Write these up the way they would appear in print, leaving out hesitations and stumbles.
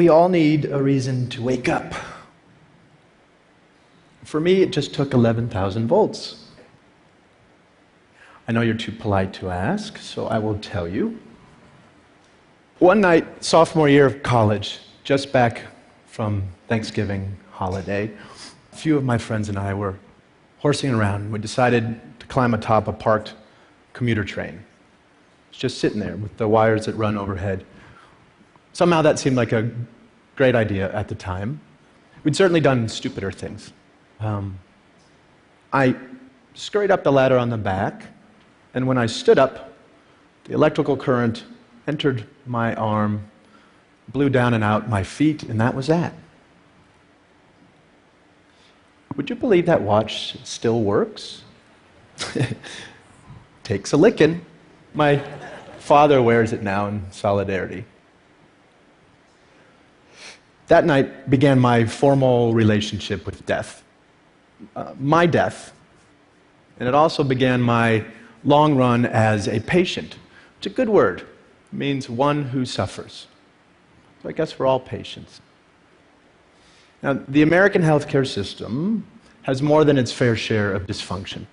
we all need a reason to wake up. For me, it just took 11,000 volts. I know you're too polite to ask, so I will tell you. One night, sophomore year of college, just back from Thanksgiving holiday, a few of my friends and I were horsing around. We decided to climb atop a parked commuter train. It's just sitting there with the wires that run overhead. Somehow that seemed like a great idea at the time. We'd certainly done stupider things. I scurried up the ladder on the back, and when I stood up, the electrical current entered my arm, blew down and out my feet, and that was that. Would you believe that watch still works? Takes a licking. My father wears it now in solidarity. That night began my formal relationship with death. My death. And it also began my long run as a patient. It's a good word. It means one who suffers. So I guess we're all patients. Now, the American healthcare system has more than its fair share of dysfunction,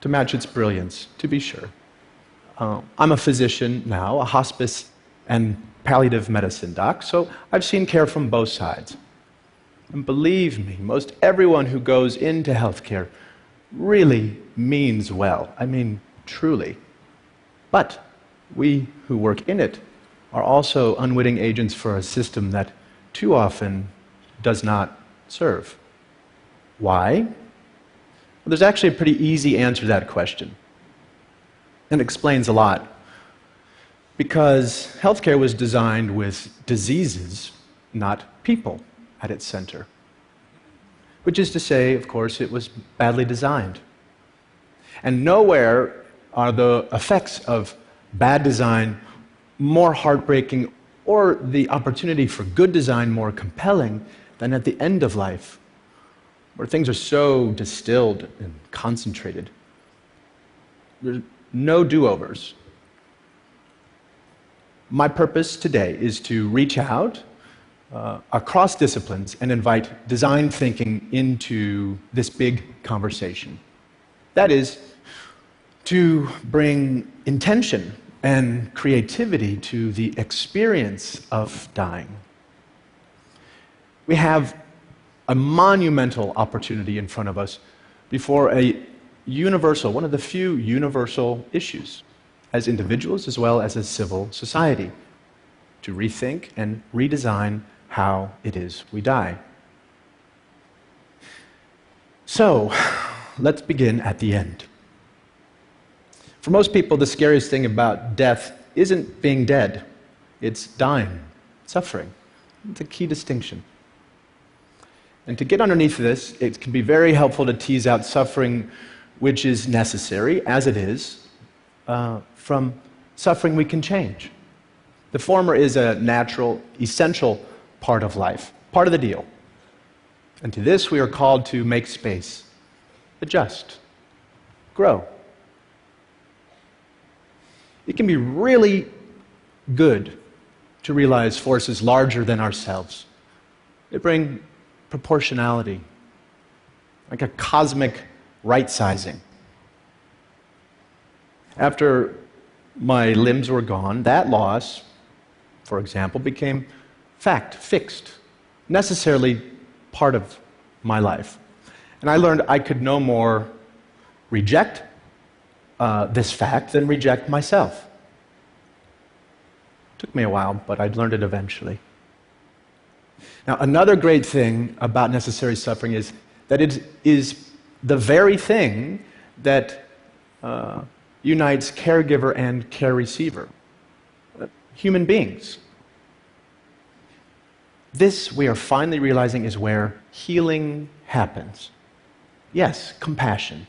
to match its brilliance, to be sure. I'm a physician now, a hospice and palliative medicine doc, so I've seen care from both sides. And believe me, most everyone who goes into healthcare really means well. I mean, truly. But we who work in it are also unwitting agents for a system that too often does not serve. Why? Well, there's actually a pretty easy answer to that question. And it explains a lot. Because healthcare was designed with diseases, not people, at its center. Which is to say, of course, it was badly designed. And nowhere are the effects of bad design more heartbreaking or the opportunity for good design more compelling than at the end of life, where things are so distilled and concentrated. There's no do-overs. My purpose today is to reach out across disciplines and invite design thinking into this big conversation. That is, to bring intention and creativity to the experience of dying. We have a monumental opportunity in front of us before a universal, one of the few universal issues, as individuals as well as a civil society, to rethink and redesign how it is we die. So, let's begin at the end. For most people, the scariest thing about death isn't being dead, it's dying, suffering. It's a key distinction. And to get underneath this, it can be very helpful to tease out suffering which is necessary, as it is, from suffering we can change. The former is a natural, essential part of life, part of the deal. And to this we are called to make space, adjust, grow. It can be really good to realize forces larger than ourselves. They bring proportionality, like a cosmic right-sizing. After my limbs were gone, that loss, for example, became fact, fixed, necessarily part of my life. And I learned I could no more reject this fact than reject myself. It took me a while, but I learned it eventually. Now, another great thing about necessary suffering is that it is the very thing that unites caregiver and care receiver, human beings. This, we are finally realizing, is where healing happens. Yes, compassion.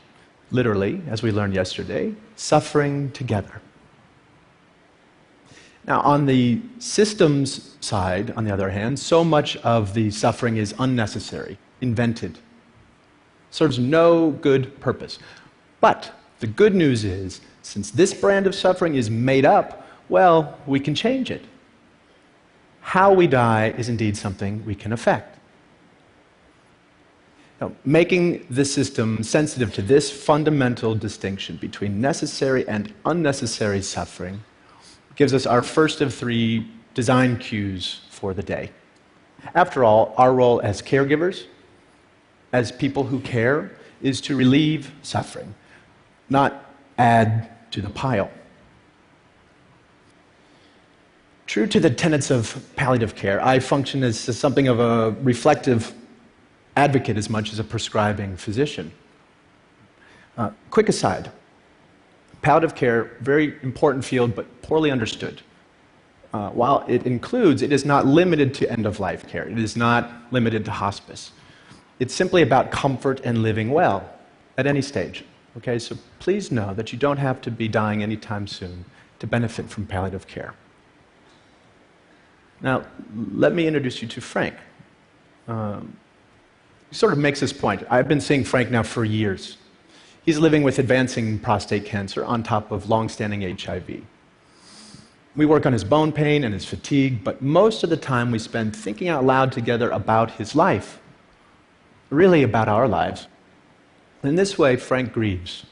Literally, as we learned yesterday, suffering together. Now, on the systems side, on the other hand, so much of the suffering is unnecessary, invented, serves no good purpose. But the good news is, since this brand of suffering is made up, well, we can change it. how we die is indeed something we can affect. Now, making the system sensitive to this fundamental distinction between necessary and unnecessary suffering gives us our first of 3 design cues for the day. After all, our role as caregivers, as people who care, is to relieve suffering, not add to the pile. True to the tenets of palliative care, I function as something of a reflective advocate as much as a prescribing physician. Quick aside, palliative care, very important field, but poorly understood. While it includes, it is not limited to end-of-life care. It is not limited to hospice. It's simply about comfort and living well at any stage. Okay, so please know that you don't have to be dying anytime soon to benefit from palliative care. Now, let me introduce you to Frank. He sort of makes this point. I've been seeing Frank now for years. He's living with advancing prostate cancer on top of long-standing HIV. We work on his bone pain and his fatigue, but most of the time we spend thinking out loud together about his life, really about our lives. In this way, Frank grieves.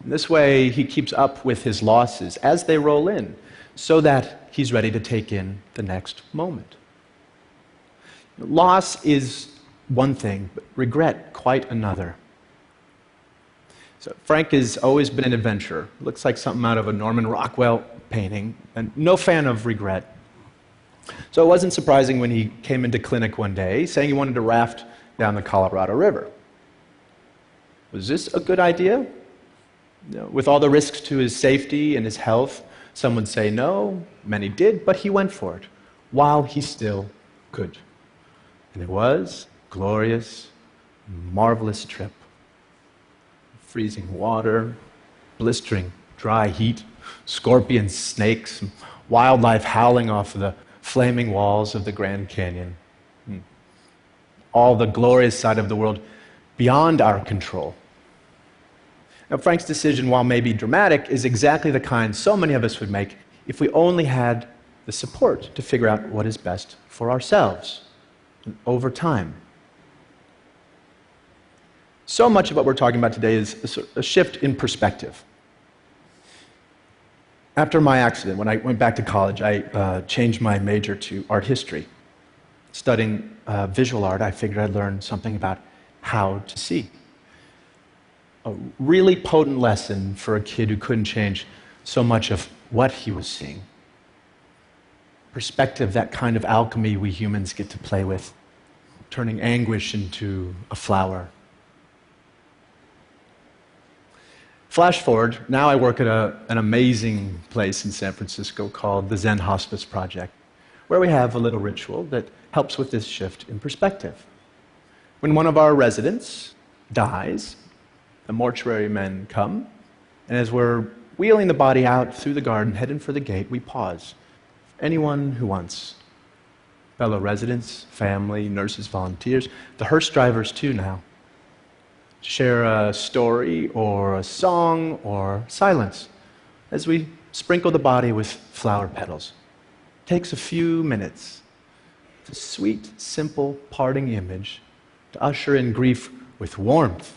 In this way, he keeps up with his losses as they roll in, so that he's ready to take in the next moment. Loss is one thing, but regret quite another. So Frank has always been an adventurer. Looks like something out of a Norman Rockwell painting, and no fan of regret. So it wasn't surprising when he came into clinic one day saying he wanted to raft down the Colorado River. Was this a good idea? With all the risks to his safety and his health, some would say no, many did, but he went for it while he still could. And it was a glorious, marvelous trip. Freezing water, blistering dry heat, scorpions, snakes, wildlife howling off the flaming walls of the Grand Canyon. All the glorious side of the world beyond our control. Now, Frank's decision, while maybe dramatic, is exactly the kind so many of us would make if we only had the support to figure out what is best for ourselves over time. So much of what we're talking about today is a shift in perspective. After my accident, when I went back to college, I changed my major to art history. Studying visual art, I figured I'd learn something about how to see. A really potent lesson for a kid who couldn't change so much of what he was seeing. Perspective, that kind of alchemy we humans get to play with, turning anguish into a flower. Flash forward, now I work at an amazing place in San Francisco called the Zen Hospice Project, where we have a little ritual that helps with this shift in perspective. When one of our residents dies, the mortuary men come, and as we're wheeling the body out through the garden, heading for the gate, we pause. Anyone who wants. Fellow residents, family, nurses, volunteers, the hearse drivers too now. Share a story or a song or silence as we sprinkle the body with flower petals. It takes a few minutes. It's a sweet, simple parting image to usher in grief with warmth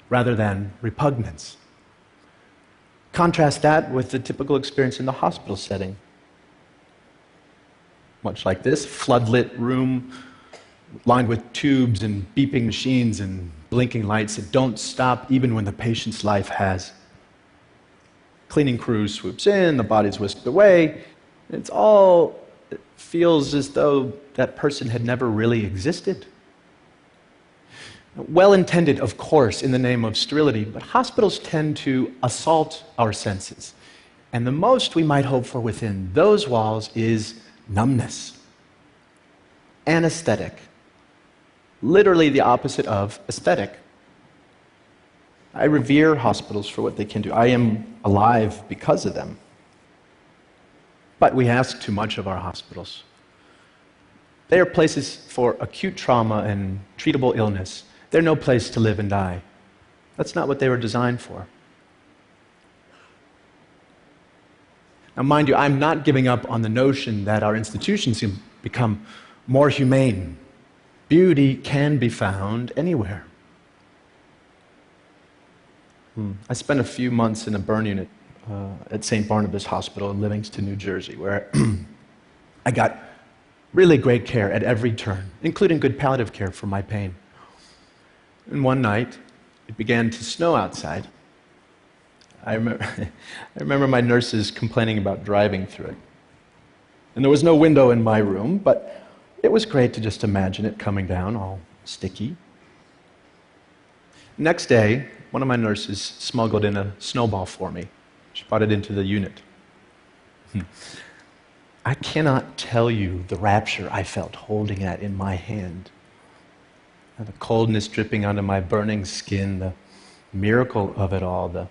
rather than repugnance. Contrast that with the typical experience in the hospital setting. Much like this, floodlit room lined with tubes and beeping machines and blinking lights that don't stop even when the patient's life has. Cleaning crew swoops in, the body's whisked away. It feels as though that person had never really existed. Well-intended, of course, in the name of sterility, but hospitals tend to assault our senses. And the most we might hope for within those walls is numbness. Anesthetic. Literally the opposite of aesthetic. I revere hospitals for what they can do. I am alive because of them. But we ask too much of our hospitals. They are places for acute trauma and treatable illness. They're no place to live and die. That's not what they were designed for. Now, mind you, I'm not giving up on the notion that our institutions can become more humane. Beauty can be found anywhere. I spent a few months in a burn unit at St. Barnabas Hospital in Livingston, New Jersey, where I got really great care at every turn, including good palliative care for my pain. And one night, it began to snow outside. I remember my nurses complaining about driving through it. And there was no window in my room, but it was great to just imagine it coming down, all sticky. Next day, one of my nurses smuggled in a snowball for me. She brought it into the unit. I cannot tell you the rapture I felt holding that in my hand. The coldness dripping onto my burning skin, the miracle of it all, the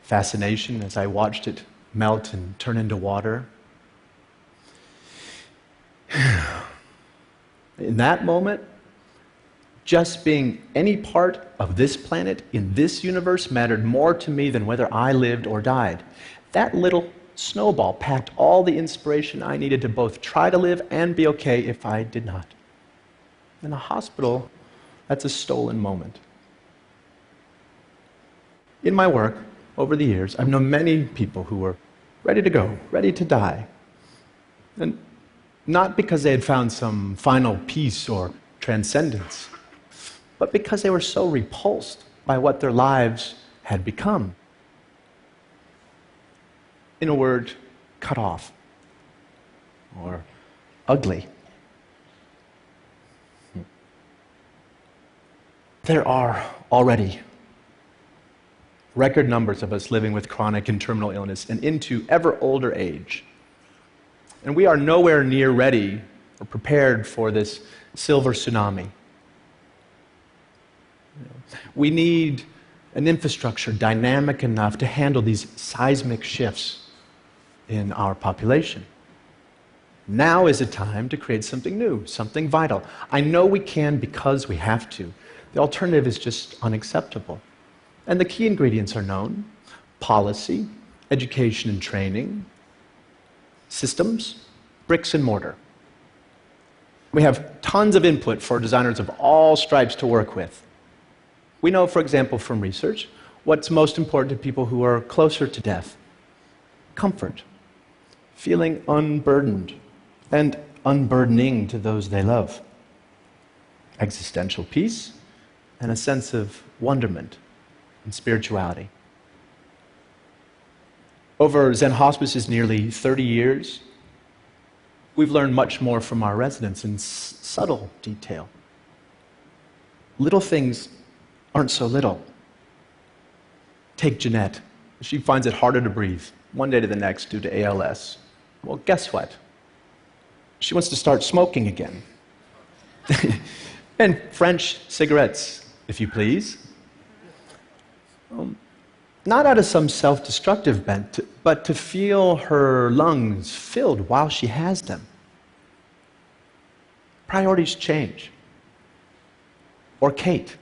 fascination as I watched it melt and turn into water. In that moment, just being any part of this planet in this universe mattered more to me than whether I lived or died. That little snowball packed all the inspiration I needed to both try to live and be okay if I did not. In a hospital, that's a stolen moment. In my work, over the years, I've known many people who were ready to go, ready to die. And not because they had found some final peace or transcendence, but because they were so repulsed by what their lives had become. In a word, cut off or ugly. There are already record numbers of us living with chronic and terminal illness and into ever older age. And we are nowhere near ready or prepared for this silver tsunami. We need an infrastructure dynamic enough to handle these seismic shifts in our population. Now is a time to create something new, something vital. I know we can because we have to. The alternative is just unacceptable. And the key ingredients are known: policy, education and training, systems, bricks and mortar. We have tons of input for designers of all stripes to work with. We know, for example, from research, what's most important to people who are closer to death: comfort, feeling unburdened, and unburdening to those they love, existential peace, and a sense of wonderment and spirituality. Over Zen Hospice's nearly 30 years, we've learned much more from our residents in subtle detail. Little things aren't so little. Take Jeanette. She finds it harder to breathe one day to the next due to ALS. Well, guess what? She wants to start smoking again. And French cigarettes, if you please. Not out of some self-destructive bent, but to feel her lungs filled while she has them. Priorities change. Or Kate.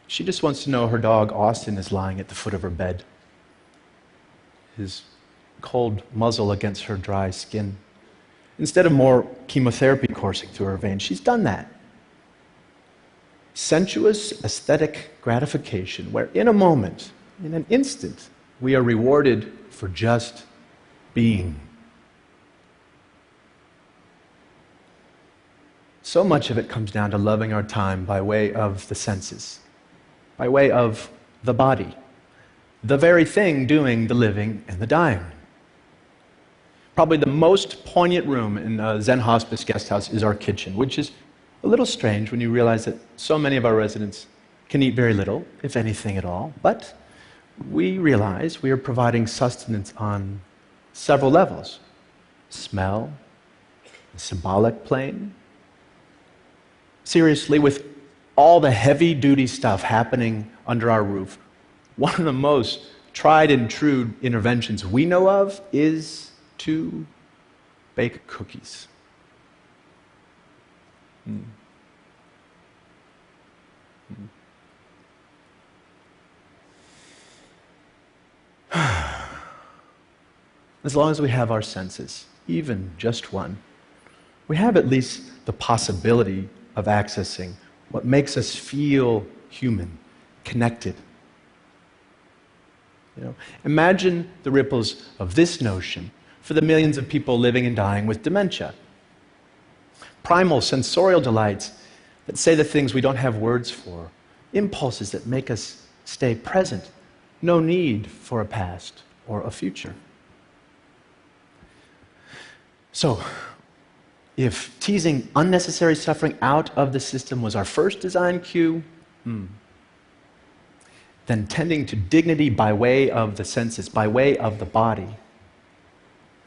She just wants to know her dog Austin is lying at the foot of her bed, his cold muzzle against her dry skin. Instead of more chemotherapy coursing through her veins, she's done that. Sensuous, aesthetic gratification, where in a moment, in an instant, we are rewarded for just being. So much of it comes down to loving our time by way of the senses, by way of the body, the very thing doing the living and the dying. Probably the most poignant room in a Zen Hospice guest house is our kitchen, which is a little strange when you realize that so many of our residents can eat very little, if anything at all, but we realize we are providing sustenance on several levels: smell, the symbolic plane. Seriously, with all the heavy-duty stuff happening under our roof, one of the most tried and true interventions we know of is to bake cookies. As long as we have our senses, even just one, we have at least the possibility of accessing what makes us feel human, connected. Imagine the ripples of this notion for the millions of people living and dying with dementia. Primal sensorial delights that say the things we don't have words for, impulses that make us stay present, no need for a past or a future. So, if teasing unnecessary suffering out of the system was our first design cue, then tending to dignity by way of the senses, by way of the body,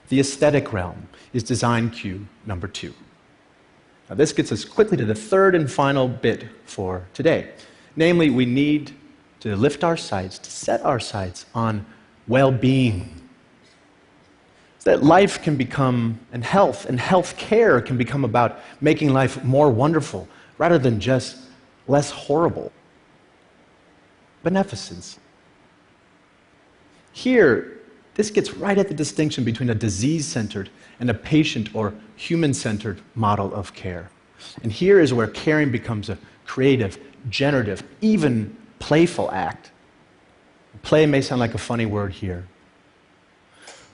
the aesthetic realm is design cue number 2. Now, this gets us quickly to the third and final bit for today. Namely, we need to lift our sights, to set our sights on well-being. So that life can become, and health care can become about making life more wonderful rather than just less horrible. Beneficence. Here, this gets right at the distinction between a disease-centered and a patient or human-centered model of care. And here is where caring becomes a creative, generative, even playful act. Play may sound like a funny word here,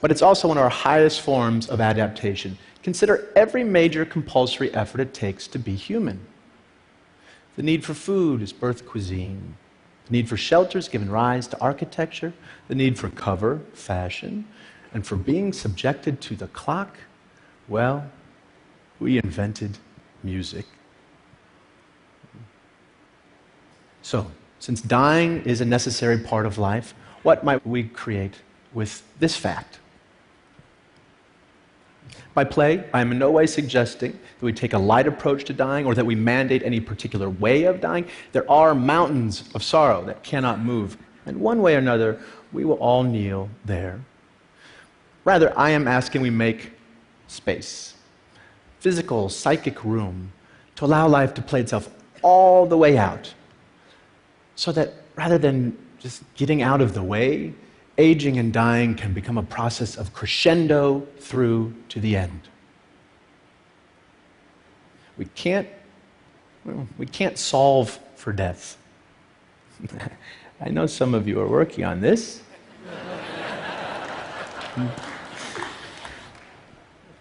but it's also one of our highest forms of adaptation. Consider every major compulsory effort it takes to be human. The need for food is birth cuisine. The need for shelter has given rise to architecture. The need for cover, fashion. And for being subjected to the clock, well, we invented music. So, since dying is a necessary part of life, what might we create with this fact? By play, I am in no way suggesting that we take a light approach to dying or that we mandate any particular way of dying. There are mountains of sorrow that cannot move, and one way or another, we will all kneel there. Rather, I am asking we make space, physical, psychic room, to allow life to play itself all the way out, so that rather than just getting out of the way, aging and dying can become a process of crescendo through to the end. We can't solve for death. I know some of you are working on this.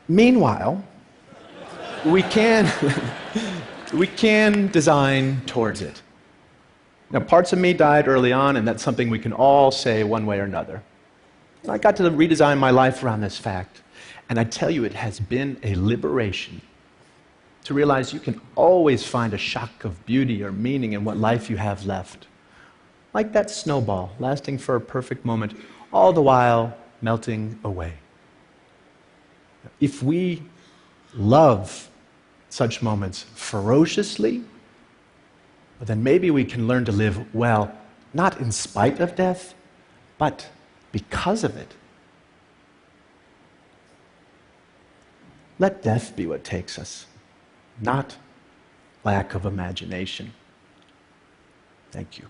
Meanwhile, we can design towards it. Now, parts of me died early on, and that's something we can all say one way or another. I got to redesign my life around this fact, and I tell you, it has been a liberation to realize you can always find a shock of beauty or meaning in what life you have left. Like that snowball, lasting for a perfect moment, all the while melting away. If we love such moments ferociously, then maybe we can learn to live well, not in spite of death, but because of it. Let death be what takes us, not lack of imagination. Thank you.